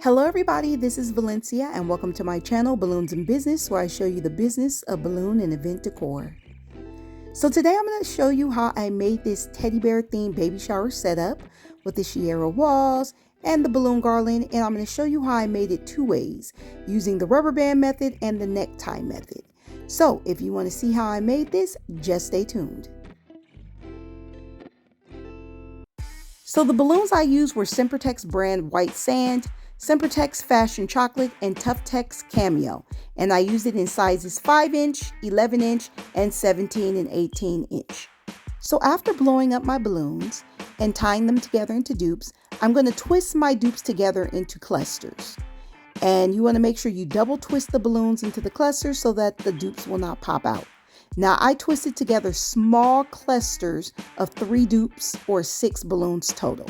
Hello everybody, this is Valencia and welcome to my channel Balloons and Business, where I show you the business of balloon and event decor. So today I'm going to show you how I made this teddy bear themed baby shower setup with the Chiara walls and the balloon garland, and I'm going to show you how I made it two ways, using the rubber band method and the necktie method. So if you want to see how I made this, just stay tuned. So the balloons I used were Sempertex brand White Sand, Sempertex Fashion Chocolate, and Tuftex Cameo, and I used it in sizes 5-inch, 11-inch, and 17 and 18-inch. So after blowing up my balloons and tying them together into dupes, I'm going to twist my dupes together into clusters. And you want to make sure you double twist the balloons into the clusters so that the dupes will not pop out. Now I twisted together small clusters of 3 dupes or 6 balloons total.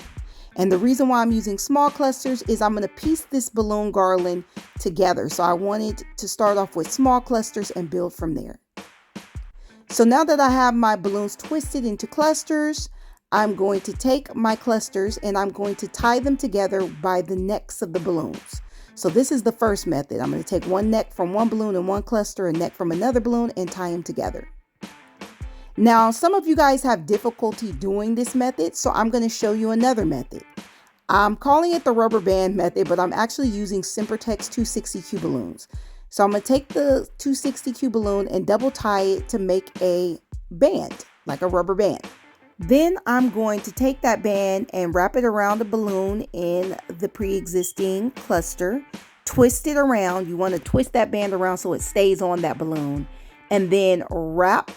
And the reason why I'm using small clusters is I'm going to piece this balloon garland together. So I wanted to start off with small clusters and build from there. So now that I have my balloons twisted into clusters, I'm going to take my clusters and I'm going to tie them together by the necks of the balloons. So this is the first method. I'm going to take one neck from one balloon and one cluster, a neck from another balloon, and tie them together. Now, some of you guys have difficulty doing this method, so I'm going to show you another method. I'm calling it the rubber band method, but I'm actually using Sempertex 260Q balloons. So I'm going to take the 260Q balloon and double tie it to make a band, like a rubber band. Then I'm going to take that band and wrap it around the balloon in the pre-existing cluster, twist it around. You want to twist that band around so it stays on that balloon, and then wrap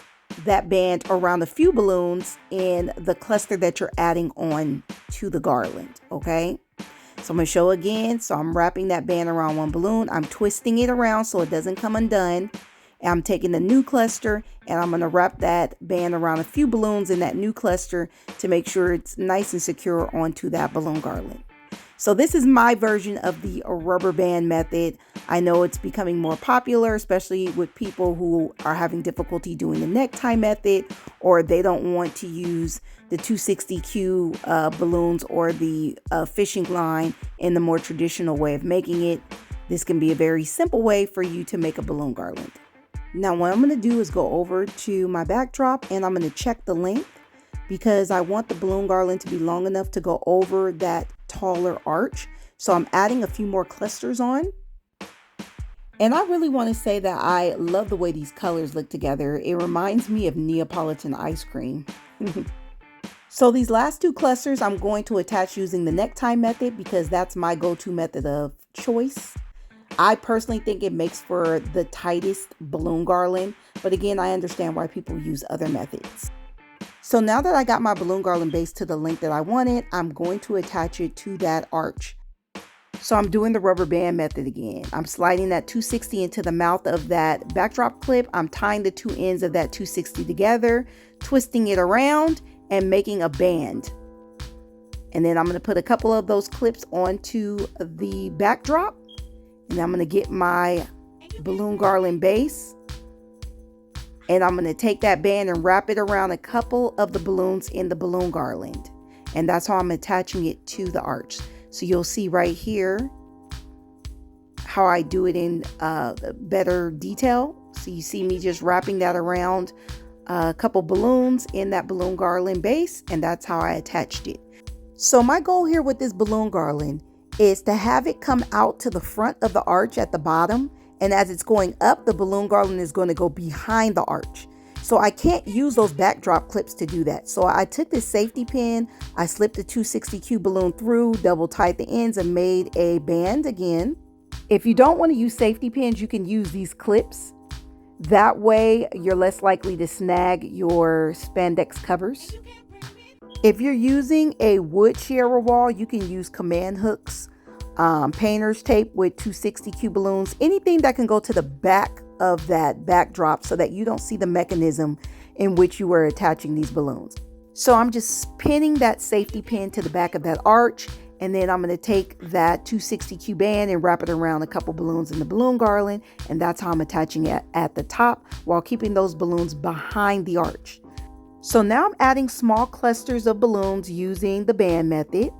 that band around a few balloons in the cluster that you're adding on to the garland. Okay, so I'm going to show again. So I'm wrapping that band around one balloon. I'm twisting it around so it doesn't come undone. And I'm taking the new cluster and I'm going to wrap that band around a few balloons in that new cluster to make sure it's nice and secure onto that balloon garland. So this is my version of the rubber band method. I know it's becoming more popular, especially with people who are having difficulty doing the necktie method, or they don't want to use the 260Q balloons or the fishing line in the more traditional way of making it. This can be a very simple way for you to make a balloon garland. Now what I'm going to do is go over to my backdrop and I'm going to check the length, because I want the balloon garland to be long enough to go over that taller arch. So I'm adding a few more clusters on. And I really want to say that I love the way these colors look together. It reminds me of Neapolitan ice cream. So these last 2 clusters I'm going to attach using the necktie method, because that's my go-to method of choice. I personally think it makes for the tightest balloon garland, but again, I understand why people use other methods. So now that I got my balloon garland base to the length that I wanted, I'm going to attach it to that arch. So I'm doing the rubber band method again. I'm sliding that 260 into the mouth of that backdrop clip. I'm tying the 2 ends of that 260 together, twisting it around and making a band. And then I'm going to put a couple of those clips onto the backdrop. And I'm going to get my balloon garland base. And I'm going to take that band and wrap it around a couple of the balloons in the balloon garland. And that's how I'm attaching it to the arch. So you'll see right here how I do it in better detail. So you see me just wrapping that around a couple balloons in that balloon garland base. And that's how I attached it. So my goal here with this balloon garland is to have it come out to the front of the arch at the bottom. And as it's going up, the balloon garland is going to go behind the arch. So I can't use those backdrop clips to do that. So I took this safety pin, I slipped the 260Q balloon through, double tied the ends and made a band again. If you don't want to use safety pins, you can use these clips. That way you're less likely to snag your spandex covers. If you're using a wood Chiara wall, you can use command hooks, painter's tape with 260Q balloons, anything that can go to the back of that backdrop so that you don't see the mechanism in which you were attaching these balloons. So I'm just pinning that safety pin to the back of that arch, and then I'm going to take that 260Q band and wrap it around a couple balloons in the balloon garland, and that's how I'm attaching it at the top while keeping those balloons behind the arch. So now I'm adding small clusters of balloons using the band method.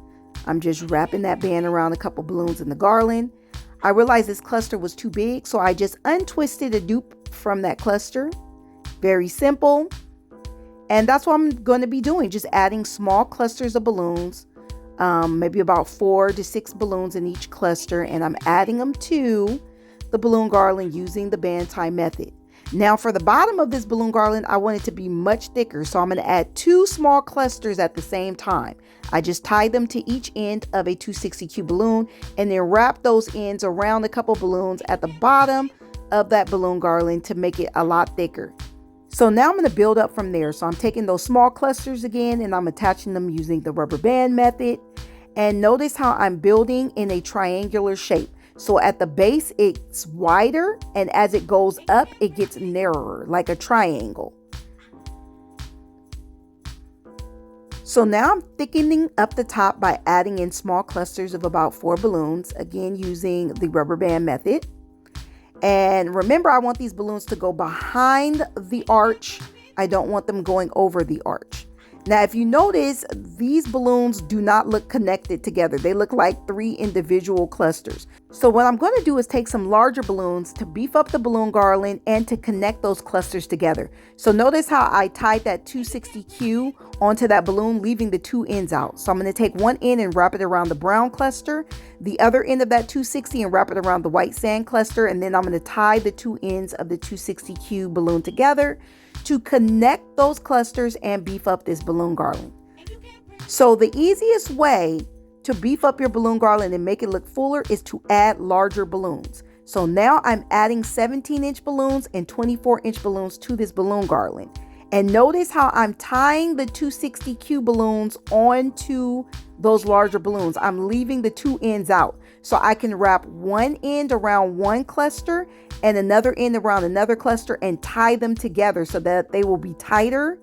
I'm just wrapping that band around a couple balloons in the garland. I realized this cluster was too big, so I just untwisted a dupe from that cluster. Very simple. And that's what I'm going to be doing, just adding small clusters of balloons, maybe about 4 to 6 balloons in each cluster, and I'm adding them to the balloon garland using the band tie method. Now for the bottom of this balloon garland, I want it to be much thicker, so I'm going to add 2 small clusters at the same time. I just tie them to each end of a 260Q balloon and then wrap those ends around a couple balloons at the bottom of that balloon garland to make it a lot thicker. So now I'm going to build up from there. So I'm taking those small clusters again and I'm attaching them using the rubber band method. And notice how I'm building in a triangular shape. So at the base, it's wider, and as it goes up, it gets narrower, like a triangle. So now I'm thickening up the top by adding in small clusters of about 4 balloons, again using the rubber band method. And remember, I want these balloons to go behind the arch. I don't want them going over the arch. Now, if you notice, these balloons do not look connected together. They look like 3 individual clusters. So what I'm going to do is take some larger balloons to beef up the balloon garland and to connect those clusters together. So notice how I tied that 260Q onto that balloon, leaving the 2 ends out. So I'm going to take one end and wrap it around the brown cluster, the other end of that 260 and wrap it around the white sand cluster, and then I'm going to tie the 2 ends of the 260Q balloon together to connect those clusters and beef up this balloon garland. So the easiest way to beef up your balloon garland and make it look fuller is to add larger balloons. So now I'm adding 17-inch balloons and 24-inch balloons to this balloon garland. And notice how I'm tying the 260Q balloons onto those larger balloons. I'm leaving the 2 ends out. So I can wrap one end around one cluster and another end around another cluster and tie them together so that they will be tighter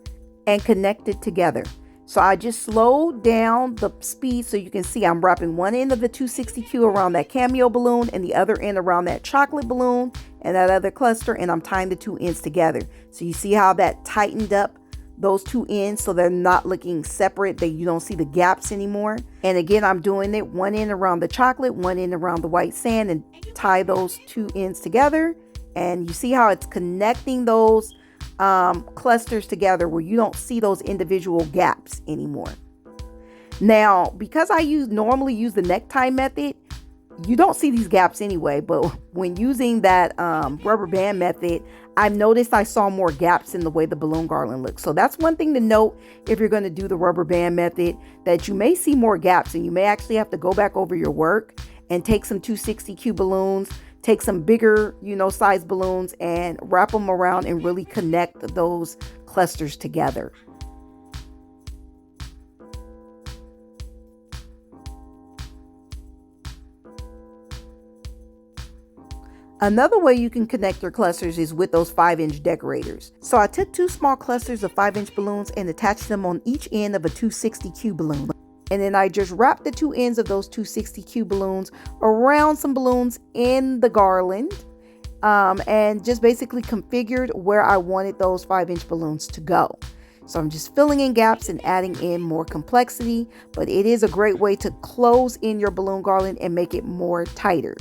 and connected together. So I just slowed down the speed so you can see I'm wrapping one end of the 260Q around that cameo balloon and the other end around that chocolate balloon and that other cluster, and I'm tying the 2 ends together. So you see how that tightened up those 2 ends so they're not looking separate, that you don't see the gaps anymore. And again, I'm doing it one end around the chocolate, one end around the white sand, and tie those 2 ends together. And you see how it's connecting those clusters together where you don't see those individual gaps anymore. Now, because I normally use the necktie method, you don't see these gaps anyway, but when using that rubber band method, I've noticed I saw more gaps in the way the balloon garland looks. So that's one thing to note if you're going to do the rubber band method, that you may see more gaps and you may actually have to go back over your work and take some 260Q balloons, take some bigger, size balloons and wrap them around and really connect those clusters together. Another way you can connect your clusters is with those 5-inch decorators. So I took 2 small clusters of 5-inch balloons and attached them on each end of a 260Q balloon. And then I just wrapped the 2 ends of those 260Q balloons around some balloons in the garland and just basically configured where I wanted those 5-inch balloons to go. So I'm just filling in gaps and adding in more complexity, but it is a great way to close in your balloon garland and make it more tighter.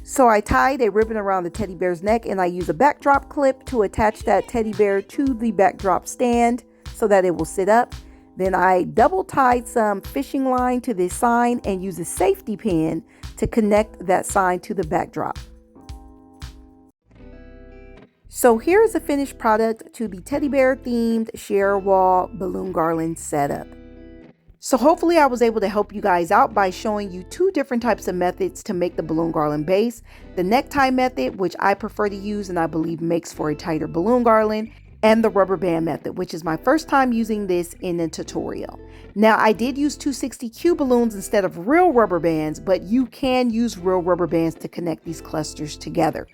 So I tied a ribbon around the teddy bear's neck and I use a backdrop clip to attach that teddy bear to the backdrop stand so that it will sit up. Then I double tied some fishing line to this sign and use a safety pin to connect that sign to the backdrop. So here is a finished product to the teddy bear themed Chiara Wall balloon garland setup. So hopefully I was able to help you guys out by showing you 2 different types of methods to make the balloon garland base. The necktie method, which I prefer to use and I believe makes for a tighter balloon garland, and the rubber band method, which is my first time using this in a tutorial. Now I did use 260Q balloons instead of real rubber bands, but you can use real rubber bands to connect these clusters together.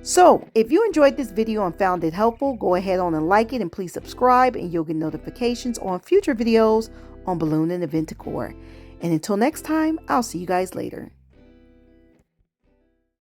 So if you enjoyed this video and found it helpful, go ahead on and like it, and please subscribe and you'll get notifications on future videos on balloon and event decor. And until next time, I'll see you guys later.